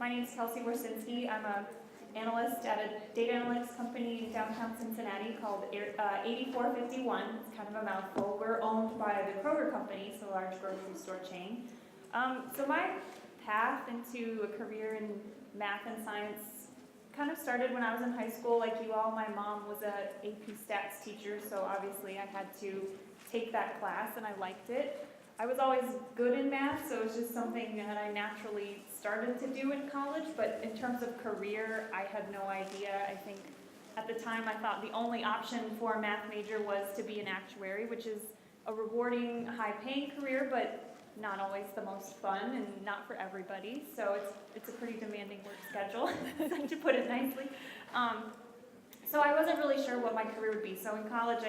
My name is Kelsey Warsinski. I'm an analyst at a data analytics company in downtown Cincinnati called 8451. It's kind of a mouthful. We're owned by the Kroger company, so a large grocery store chain. So my path into a career in math and science kind of started when I was in high school. Like you all, my mom was a AP Stats teacher, so obviously I had to take that class, and I liked it. I was always good in math, so it was just something that I naturally started to do in college, but in terms of career, I had no idea. I think at the time I thought the only option for a math major was to be an actuary, which is a rewarding, high-paying career, but not always the most fun and not for everybody. So it's a pretty demanding work schedule, to put it nicely. So I wasn't really sure what my career would be. So in college,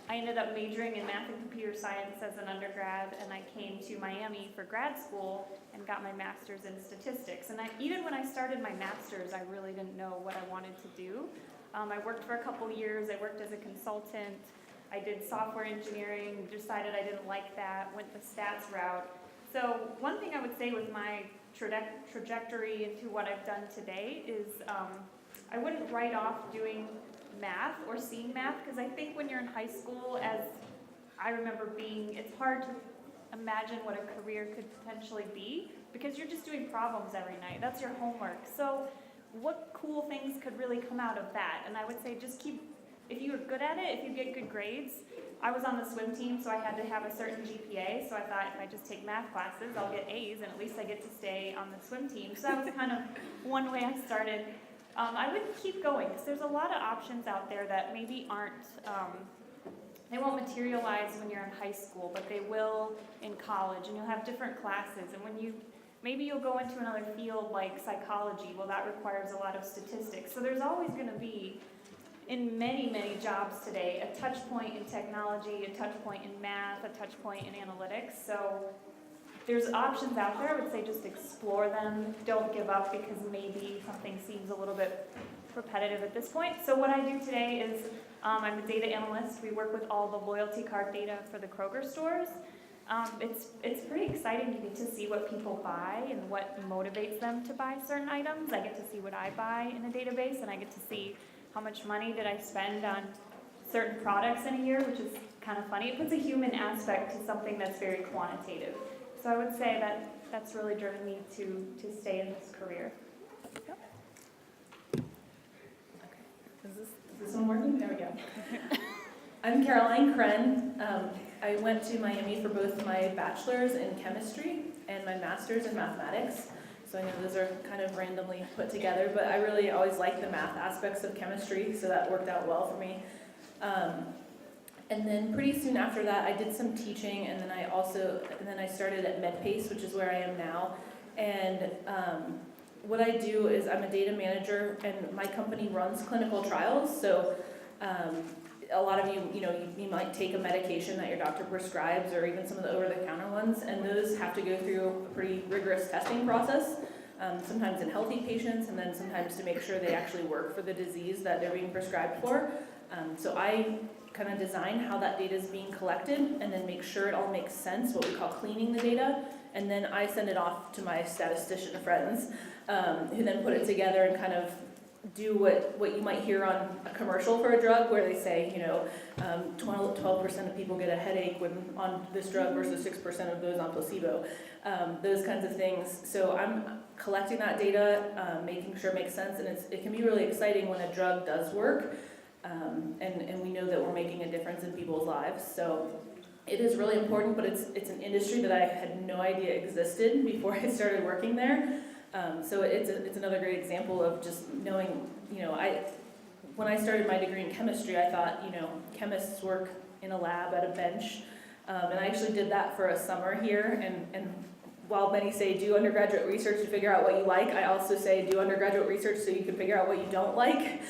I ended up majoring in math and computer science as an undergrad, and I came to Miami for grad school and got my master's in statistics. And even when I started my master's, I really didn't know what I wanted to do. I worked for a couple years. I worked as a consultant. I did software engineering, decided I didn't like that, went the stats route. So one thing I would say with my trajectory into what I've done today is I wouldn't write off doing math or seeing math, because I think when you're in high school, as I remember being, it's hard to imagine what a career could potentially be because you're just doing problems every night. That's your homework. So what cool things could really come out of that? And I would say just keep, if you're good at it, if you get good grades. I was on the swim team, so I had to have a certain GPA, so I thought if I just take math classes, I'll get A's, and at least I get to stay on the swim team. So that was kind of one way I started. I would keep going, because there's a lot of options out there that maybe aren't, they won't materialize when you're in high school, but they will in college, and you'll have different classes. And when maybe you'll go into another field like psychology, well, that requires a lot of statistics. So there's always going to be, in many, many jobs today, a touch point in technology, a touch point in math, a touch point in analytics. So there's options out there. I would say just explore them. Don't give up because maybe something seems a little bit repetitive at this point. So what I do today is I'm a data analyst. We work with all the loyalty card data for the Kroger stores. It's pretty exciting. You get to see what people buy and what motivates them to buy certain items. I get to see what I buy in a database, and I get to see how much money did I spend on certain products in a year, which is kind of funny. It puts a human aspect to something that's very quantitative. So I would say that that's really driven me to stay in this career. Yep. Okay. Is this one working? There we go. I'm Caroline Kren. I went to Miami for both my bachelor's in chemistry and my master's in mathematics. So I know those are kind of randomly put together, but I really always liked the math aspects of chemistry, so that worked out well for me. And then pretty soon after that, I did some teaching, and then I started at MedPace, which is where I am now. And what I do is I'm a data manager, and my company runs clinical trials. So a lot of you might take a medication that your doctor prescribes, or even some of the over-the-counter ones, and those have to go through a pretty rigorous testing process. Sometimes in healthy patients, and then sometimes to make sure they actually work for the disease that they're being prescribed for. So I kind of design how that data is being collected, and then make sure it all makes sense, what we call cleaning the data, and then I send it off to my statistician friends, who then put it together and kind of do what you might hear on a commercial for a drug, where they say, 12% of people get a headache when on this drug versus 6% of those on placebo, those kinds of things. So I'm collecting that data, making sure it makes sense, and it can be really exciting when a drug does work. And we know that we're making a difference in people's lives. So it is really important, but it's an industry that I had no idea existed before I started working there. So it's another great example of just knowing, when I started my degree in chemistry, I thought, chemists work in a lab at a bench. And I actually did that for a summer here. And while many say do undergraduate research to figure out what you like, I also say do undergraduate research so you can figure out what you don't like.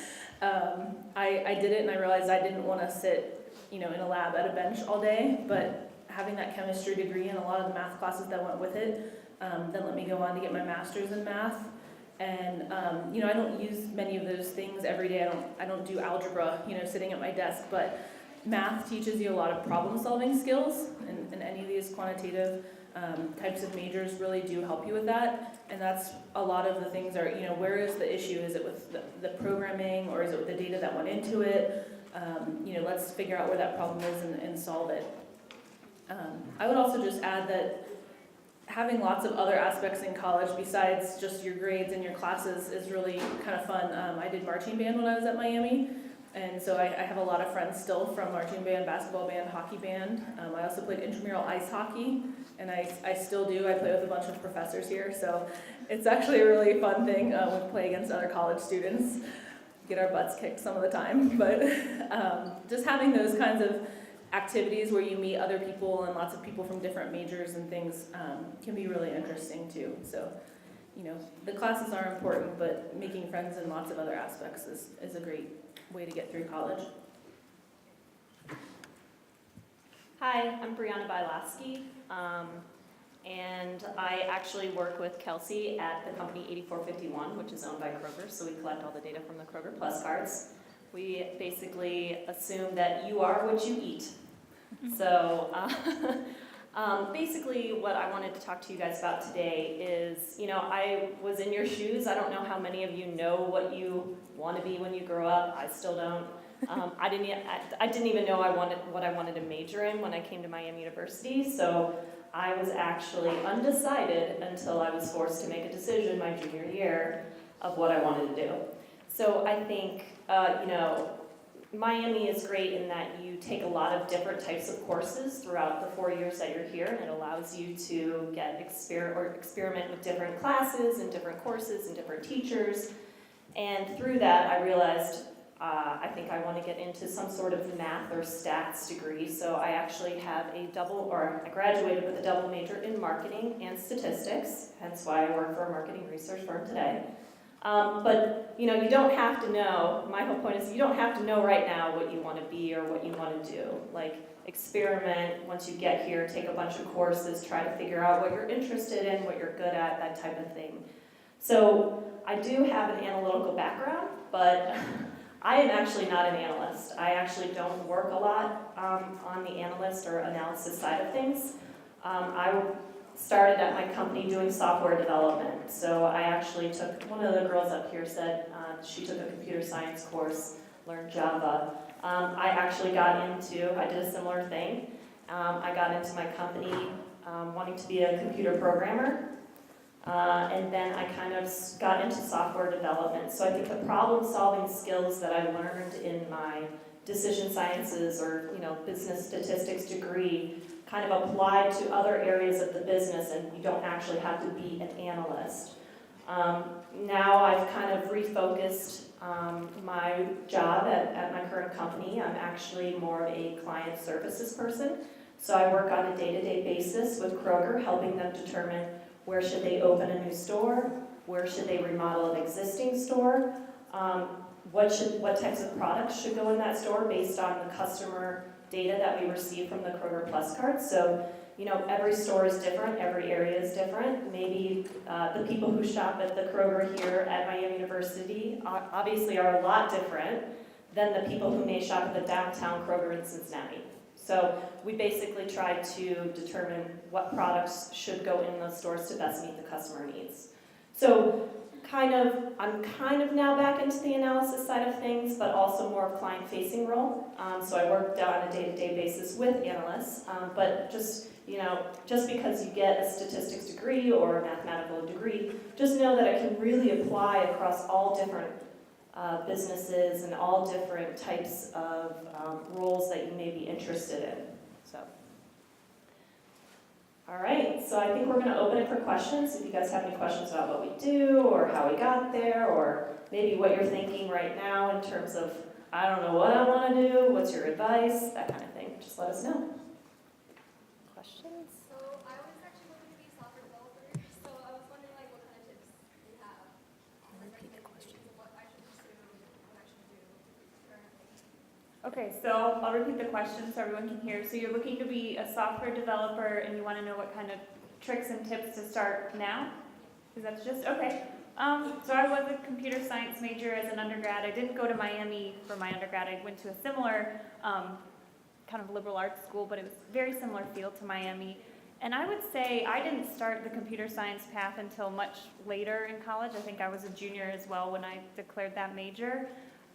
I did it, and I realized I didn't want to sit, in a lab at a bench all day, but having that chemistry degree and a lot of the math classes that went with it, then let me go on to get my master's in math. And, I don't use many of those things every day. I don't do algebra, sitting at my desk, but math teaches you a lot of problem-solving skills, and any of these quantitative types of majors really do help you with that. And that's a lot of the things are, where is the issue? Is it with the programming, or is it with the data that went into it? Let's figure out where that problem is and solve it. I would also just add that having lots of other aspects in college besides just your grades and your classes is really kind of fun. I did marching band when I was at Miami, and so I have a lot of friends still from marching band, basketball band, hockey band. I also played intramural ice hockey, and I still do. I play with a bunch of professors here, so it's actually a really fun thing. We play against other college students, get our butts kicked some of the time, but just having those kinds of activities where you meet other people and lots of people from different majors and things can be really interesting too. So, the classes are important, but making friends in lots of other aspects is a great way to get through college. Hi, I'm Brianna Bilaski, and I actually work with Kelsey at the company 8451, which is owned by Kroger, so we collect all the data from the Kroger Plus cards. We basically assume that you are what you eat. So basically what I wanted to talk to you guys about today is, I was in your shoes. I don't know how many of you know what you want to be when you grow up. I still don't. I didn't even know what I wanted to major in when I came to Miami University, so I was actually undecided until I was forced to make a decision my junior year of what I wanted to do. So I think, Miami is great in that you take a lot of different types of courses throughout the 4 years that you're here, and it allows you to get experiment with different classes and different courses and different teachers. And through that, I realized I think I want to get into some sort of math or stats degree. So I actually have I graduated with a double major in marketing and statistics, hence why I work for a marketing research firm today. But you don't have to know, my whole point is you don't have to know right now what you want to be or what you want to do. Like, experiment once you get here, take a bunch of courses, try to figure out what you're interested in, what you're good at, that type of thing. So I do have an analytical background, but I am actually not an analyst. I actually don't work a lot on the analyst or analysis side of things. I started at my company doing software development. So I actually took, one of the girls up here said she took a computer science course, learned Java. I did a similar thing. I got into my company wanting to be a computer programmer. And then I kind of got into software development. So I think the problem-solving skills that I learned in my decision sciences or business statistics degree kind of applied to other areas of the business, and you don't actually have to be an analyst. Now I've kind of refocused my job at my current company. I'm actually more of a client services person. So I work on a day-to-day basis with Kroger, helping them determine where should they open a new store, where should they remodel an existing store, what types of products should go in that store based on the customer data that we receive from the Kroger Plus card. So, every store is different, every area is different. Maybe the people who shop at the Kroger here at Miami University obviously are a lot different than the people who may shop at the downtown Kroger in Cincinnati. So we basically try to determine what products should go in those stores to best meet the customer needs. So I'm kind of now back into the analysis side of things, but also more of client-facing role. So I work on a day-to-day basis with analysts, but just because you get a statistics degree or a mathematical degree, just know that it can really apply across all different businesses and all different types of roles that you may be interested in. All right, so I think we're going to open it for questions. If you guys have any questions about what we do or how we got there, or maybe what you're thinking right now in terms of, I don't know what I want to do, what's your advice, that kind of thing, just let us know. Questions? So I was actually looking to be a software developer, so I was wondering what kind of tips you have, recommendations of what I should pursue, what I should do currently. Okay, so I'll repeat the question so everyone can hear. So you're looking to be a software developer and you want to know what kind of tricks and tips to start now? Is that just, okay. So I was a computer science major as an undergrad. I didn't go to Miami for my undergrad. I went to a similar kind of liberal arts school, but it was very similar field to Miami. And I would say I didn't start the computer science path until much later in college. I think I was a junior as well when I declared that major.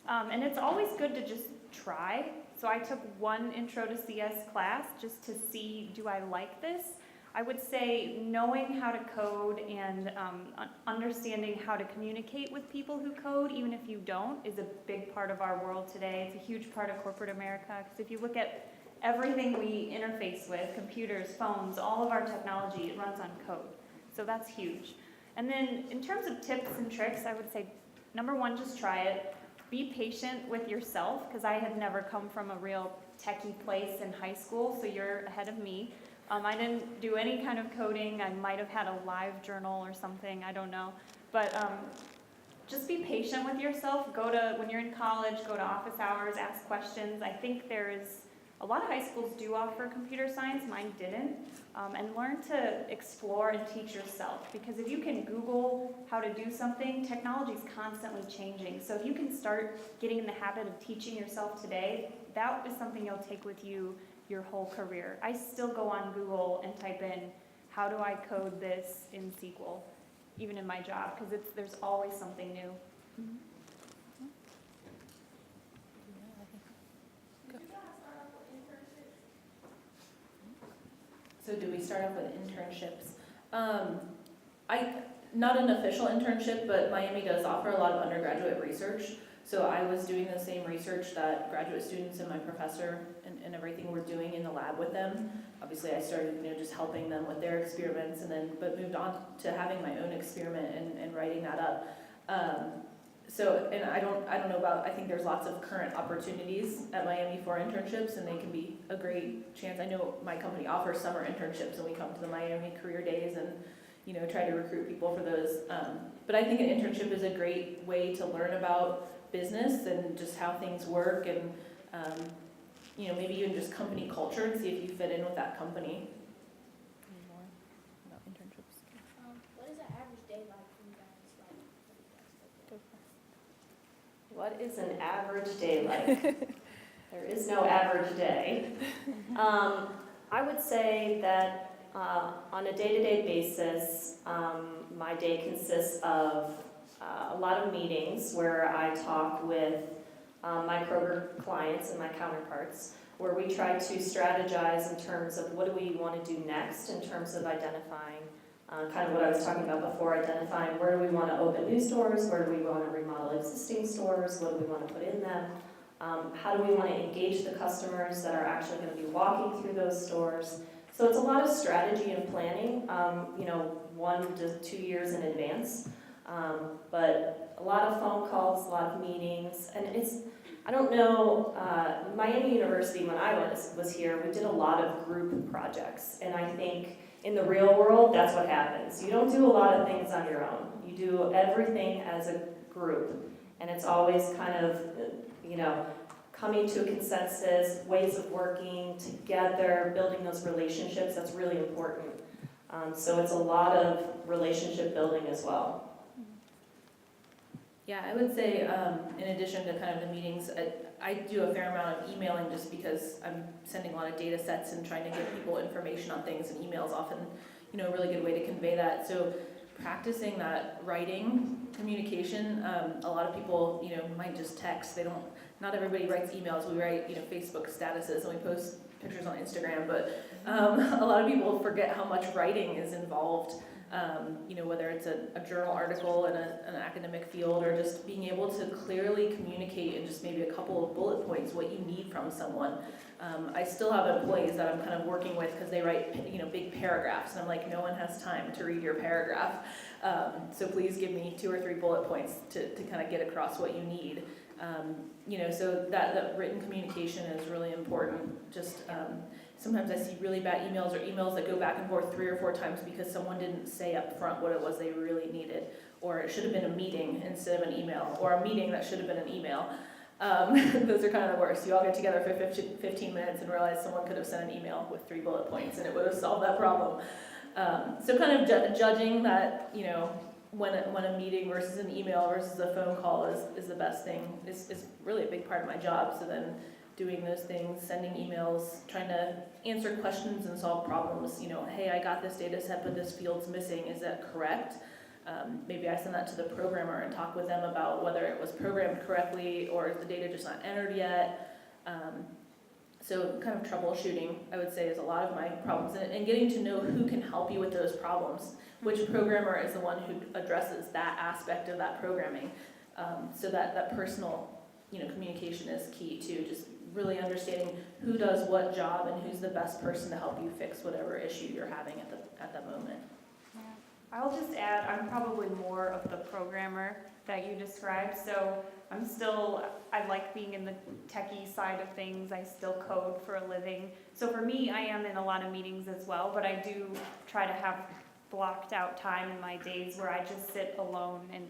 And it's always good to just try. So I took one intro to CS class just to see, do I like this? I would say knowing how to code and understanding how to communicate with people who code, even if you don't, is a big part of our world today. It's a huge part of corporate America, because if you look at everything we interface with, computers, phones, all of our technology, it runs on code. So that's huge. And then in terms of tips and tricks, I would say, number one, just try it. Be patient with yourself, because I had never come from a real techie place in high school, so you're ahead of me. I didn't do any kind of coding. I might have had a live journal or something, I don't know. But just be patient with yourself. When you're in college, go to office hours, ask questions. I think a lot of high schools do offer computer science, mine didn't. And learn to explore and teach yourself. Because if you can Google how to do something, technology is constantly changing. So if you can start getting in the habit of teaching yourself today, that is something you'll take with you your whole career. I still go on Google and type in, how do I code this in SQL, even in my job, because there's always something new. So do we start off with internships? Not an official internship, but Miami does offer a lot of undergraduate research. So I was doing the same research that graduate students and my professor and everything were doing in the lab with them. Obviously, I started, just helping them with their experiments, but moved on to having my own experiment and writing that up. And I don't know about, I think there's lots of current opportunities at Miami for internships, and they can be a great chance. I know my company offers summer internships, and we come to the Miami Career Days and try to recruit people for those. But I think an internship is a great way to learn about business and just how things work, and maybe even just company culture, and see if you fit in with that company. Any more about internships? What is an average day like for you guys? What is an average day like? There is no average day. I would say that on a day-to-day basis, my day consists of a lot of meetings where I talk with my Kroger clients and my counterparts, where we try to strategize in terms of what do we want to do next in terms of identifying, kind of what I was talking about before, identifying where do we want to open new stores, where do we want to remodel existing stores, what do we want to put in them, how do we want to engage the customers that are actually going to be walking through those stores. So it's a lot of strategy and planning, 1 to 2 years in advance. But a lot of phone calls, a lot of meetings, and I don't know, Miami University, when I was here, we did a lot of group projects, and I think in the real world, that's what happens. You don't do a lot of things on your own. You do everything as a group, and it's always kind of, coming to a consensus, ways of working together, building those relationships, that's really important. So it's a lot of relationship building as well. Yeah, I would say in addition to kind of the meetings, I do a fair amount of emailing just because I'm sending a lot of data sets and trying to give people information on things, and email's often, a really good way to convey that. So practicing that writing communication, a lot of people, might just text. Not everybody writes emails. We write, Facebook statuses, and we post pictures on Instagram, but a lot of people forget how much writing is involved. Whether it's a journal article in an academic field, or just being able to clearly communicate in just maybe a couple of bullet points what you need from someone. I still have employees that I'm kind of working with because they write, big paragraphs, and I'm like, no one has time to read your paragraph. So please give me 2 or 3 bullet points to kind of get across what you need. So that written communication is really important. Just sometimes I see really bad emails, or emails that go back and forth 3 or 4 times because someone didn't say up front what it was they really needed, or it should have been a meeting instead of an email, or a meeting that should have been an email. Those are kind of the worst. You all get together for 15 minutes and realize someone could have sent an email with 3 bullet points and it would have solved that problem. So kind of judging that, when a meeting versus an email versus a phone call is the best thing is really a big part of my job. So then doing those things, sending emails, trying to answer questions and solve problems. You know, hey, I got this data set, but this field's missing. Is that correct? Maybe I send that to the programmer and talk with them about whether it was programmed correctly or is the data just not entered yet. So kind of troubleshooting, I would say, is a lot of my problems, and getting to know who can help you with those problems. Which programmer is the one who addresses that aspect of that programming. So that personal, you know, communication is key too. Just really understanding who does what job and who's the best person to help you fix whatever issue you're having at the moment. I'll just add, I'm probably more of the programmer that you described, so I like being in the techie side of things. I still code for a living. So for me, I am in a lot of meetings as well, but I do try to have blocked out time in my days where I just sit alone and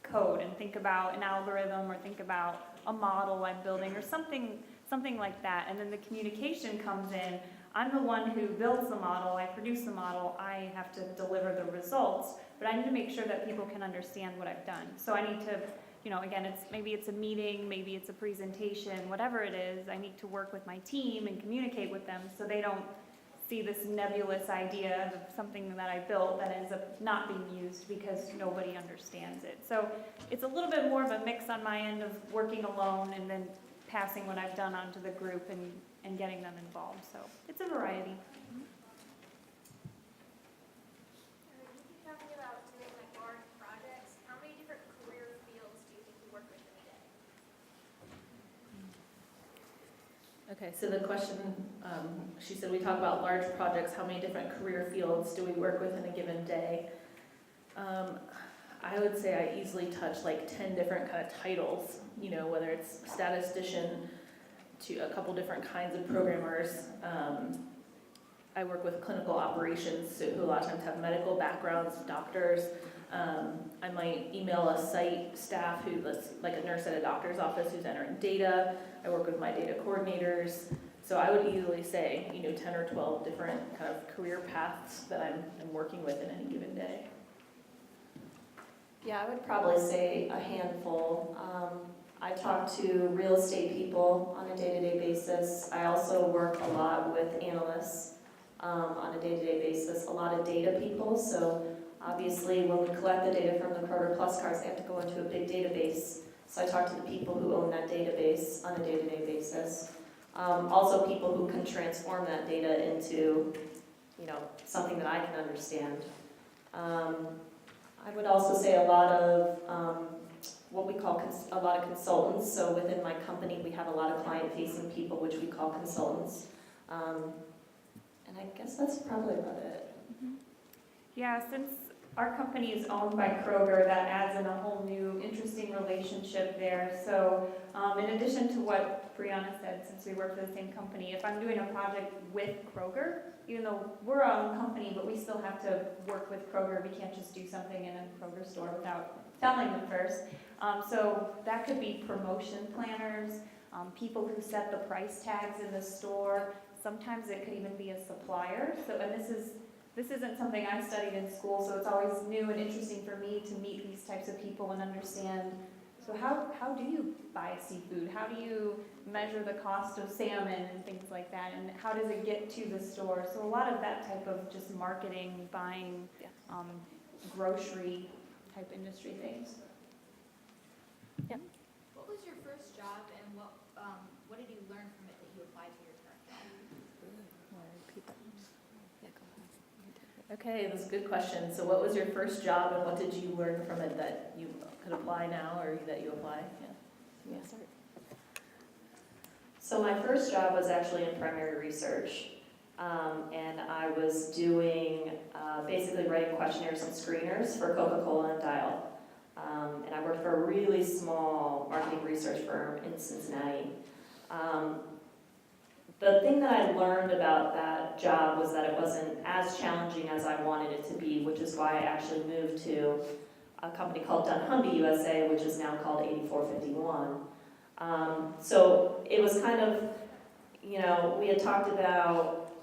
code and think about an algorithm or think about a model I'm building or something like that. And then the communication comes in. I'm the one who builds the model, I produce the model, I have to deliver the results, but I need to make sure that people can understand what I've done. So I need to, you know, again, maybe it's a meeting, maybe it's a presentation, whatever it is, I need to work with my team and communicate with them so they don't see this nebulous idea of something that I built that ends up not being used because nobody understands it. So it's a little bit more of a mix on my end of working alone and then passing what I've done onto the group and getting them involved. So it's a variety. Talking about doing like large projects, how many different career fields do you think you work with in a day? Okay, so the question, she said we talk about large projects, how many different career fields do we work with in a given day? I would say I easily touch like 10 different kind of titles, you know, whether it's statistician to a couple different kinds of programmers. I work with clinical operations, so who a lot of times have medical backgrounds, doctors. I might email a site staff who's like a nurse at a doctor's office who's entering data. I work with my data coordinators. So I would easily say, you know, 10 or 12 different kind of career paths that I'm working with in any given day. Yeah, I would probably say a handful. I talk to real estate people on a day-to-day basis. I also work a lot with analysts on a day-to-day basis, a lot of data people. So obviously when we collect the data from the Kroger Plus cards, they have to go into a big database. So I talk to the people who own that database on a day-to-day basis. Also people who can transform that data into, you know, something that I can understand. I would also say a lot of what we call a lot of consultants. So within my company, we have a lot of client-facing people, which we call consultants. And I guess that's probably about it. Yeah, since our company is owned by Kroger, that adds in a whole new interesting relationship there. So in addition to what Brianna said, since we work for the same company, if I'm doing a project with Kroger, even though we're our own company, but we still have to work with Kroger. We can't just do something in a Kroger store without telling them first. So that could be promotion planners, people who set the price tags in the store. Sometimes it could even be a supplier. So, and this isn't something I studied in school, so it's always new and interesting for me to meet these types of people and understand. So how do you buy seafood? How do you measure the cost of salmon and things like that? And how does it get to the store? So a lot of that type of just marketing, buying, grocery type industry things. What was your first job and what did you learn from it that you applied to your current job? Okay, that's a good question. So what was your first job and what did you learn from it that you could apply now or that you apply? Yeah. So my first job was actually in primary research. And I was doing basically writing questionnaires and screeners for Coca-Cola and Dial. And I worked for a really small marketing research firm in Cincinnati. The thing that I learned about that job was that it wasn't as challenging as I wanted it to be, which is why I actually moved to a company called dunnhumby USA, which is now called 8451. So it was kind of, you know, we had talked about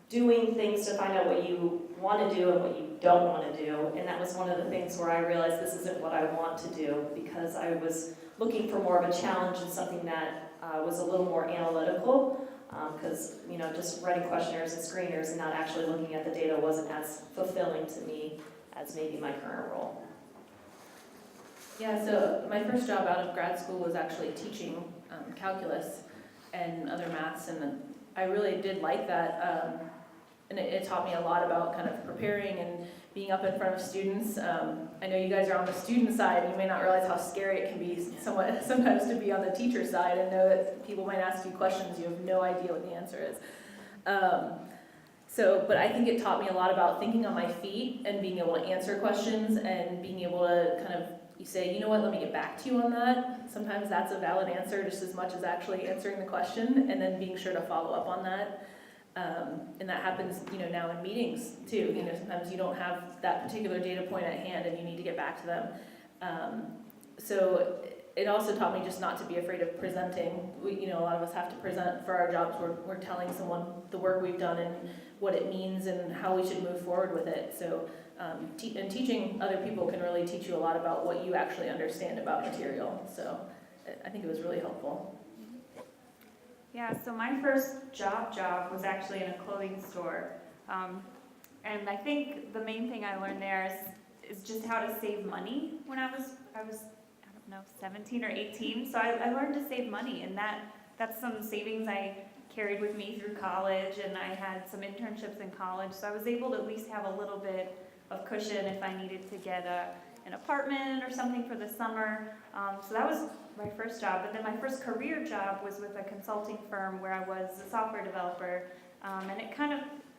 doing things to find out what you want to do and what you don't want to do. And that was one of the things where I realized this isn't what I want to do, because I was looking for more of a challenge and something that was a little more analytical, because just writing questionnaires and screeners and not actually looking at the data wasn't as fulfilling to me as maybe my current role. Yeah, so my first job out of grad school was actually teaching calculus and other maths, and I really did like that. And it taught me a lot about kind of preparing and being up in front of students. I know you guys are on the student side, and you may not realize how scary it can be sometimes to be on the teacher side and know that people might ask you questions you have no idea what the answer is. But I think it taught me a lot about thinking on my feet and being able to answer questions and being able to kind of, you say, you know what, let me get back to you on that. Sometimes that's a valid answer just as much as actually answering the question, and then being sure to follow up on that. And that happens, now in meetings too. Sometimes you don't have that particular data point at hand and you need to get back to them. So it also taught me just not to be afraid of presenting. A lot of us have to present for our jobs. We're telling someone the work we've done and what it means and how we should move forward with it. So and teaching other people can really teach you a lot about what you actually understand about material. So I think it was really helpful. Yeah, so my first job was actually in a clothing store. And I think the main thing I learned there is just how to save money when I was I don't know, 17 or 18. So I learned to save money, and that's some savings I carried with me through college, and I had some internships in college. So I was able to at least have a little bit of cushion if I needed to get an apartment or something for the summer. So that was my first job. But then my first career job was with a consulting firm where I was a software developer. And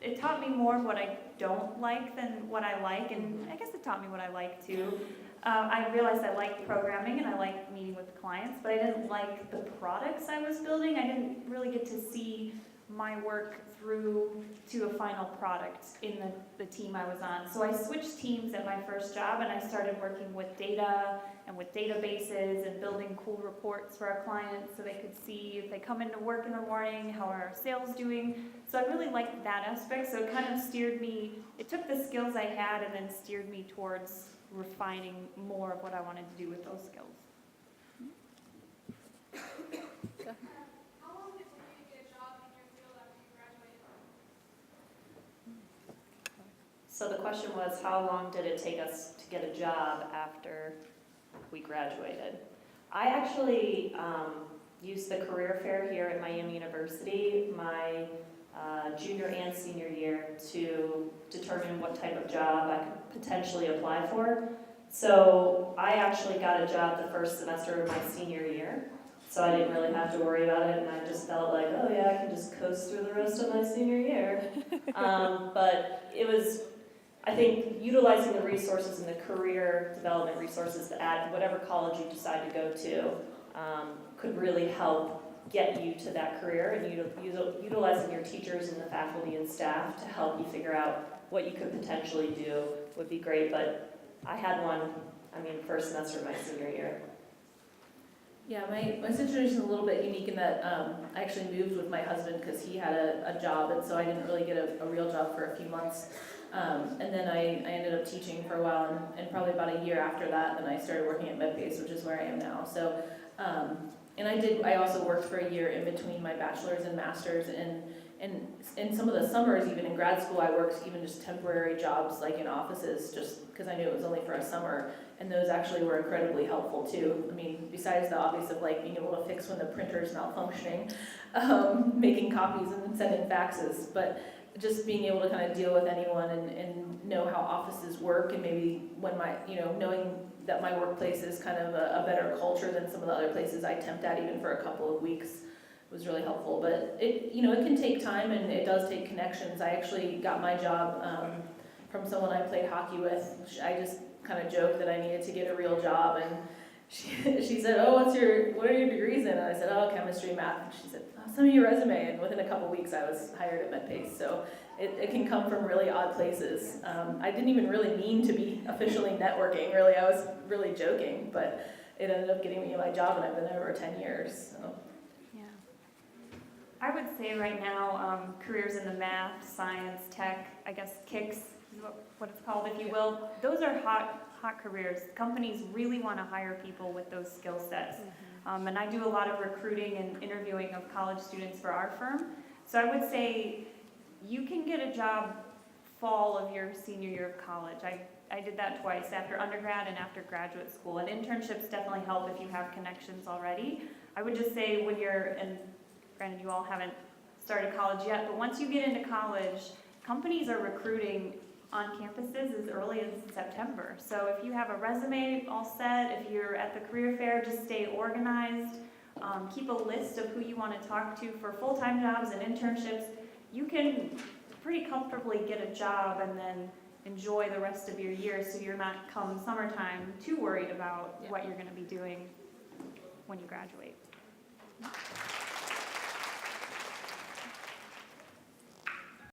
it taught me more what I don't like than what I like. And I guess it taught me what I like too. I realized I liked programming and I liked meeting with clients, but I didn't like the products I was building. I didn't really get to see my work through to a final product in the team I was on. So I switched teams at my first job, and I started working with data and with databases and building cool reports for our clients so they could see if they come into work in the morning, how are our sales doing. So I really liked that aspect. So it kind of steered me, it took the skills I had and then steered me towards refining more of what I wanted to do with those skills. How long did you get a job in your field after you graduated? So the question was, how long did it take us to get a job after we graduated? I actually used the career fair here at Miami University my junior and senior year to determine what type of job I could potentially apply for. So I actually got a job the first semester of my senior year, so I didn't really have to worry about it, and I just felt like, oh yeah, I can just coast through the rest of my senior year. But it was, I think, utilizing the resources and the career development resources at whatever college you decide to go to could really help get you to that career, and utilizing your teachers and the faculty and staff to help you figure out what you could potentially do would be great. But I had first semester of my senior year. Yeah, my situation is a little bit unique in that I actually moved with my husband because he had a job, and so I didn't really get a real job for a few months. And then I ended up teaching for a while, and probably about a year after that, then I started working at MedPace, which is where I am now. So, I also worked for a year in between my bachelor's and master's, and in some of the summers, even in grad school, I worked even just temporary jobs like in offices, just because I knew it was only for a summer, and those actually were incredibly helpful too. I mean, besides the obvious of like being able to fix when the printer's not functioning, making copies and sending faxes, but just being able to kind of deal with anyone and know how offices work, and maybe when knowing that my workplace is kind of a better culture than some of the other places I temped at even for a couple of weeks was really helpful. But it can take time, and it does take connections. I actually got my job from someone I played hockey with. I just kind of joked that I needed to get a real job, and she said, oh, what are your degrees in? And I said, oh, chemistry, math. And she said, oh, send me your resume. And within a couple weeks, I was hired at MedPace. So it can come from really odd places. I didn't even really mean to be officially networking, really. I was really joking, but it ended up getting me my job, and I've been there over 10 years. So. Yeah. I would say right now, careers in the math, science, tech, I guess KICS is what it's called, if you will. Those are hot careers. Companies really want to hire people with those skill sets. And I do a lot of recruiting and interviewing of college students for our firm. So I would say you can get a job fall of your senior year of college. I did that twice, after undergrad and after graduate school. And internships definitely help if you have connections already. I would just say when you're, and granted you all haven't started college yet, but once you get into college, companies are recruiting on campuses as early as September. So if you have a resume all set, if you're at the career fair, just stay organized. Keep a list of who you want to talk to for full-time jobs and internships. You can pretty comfortably get a job and then enjoy the rest of your year, so you're not come summertime too worried about what you're going to be doing when you graduate.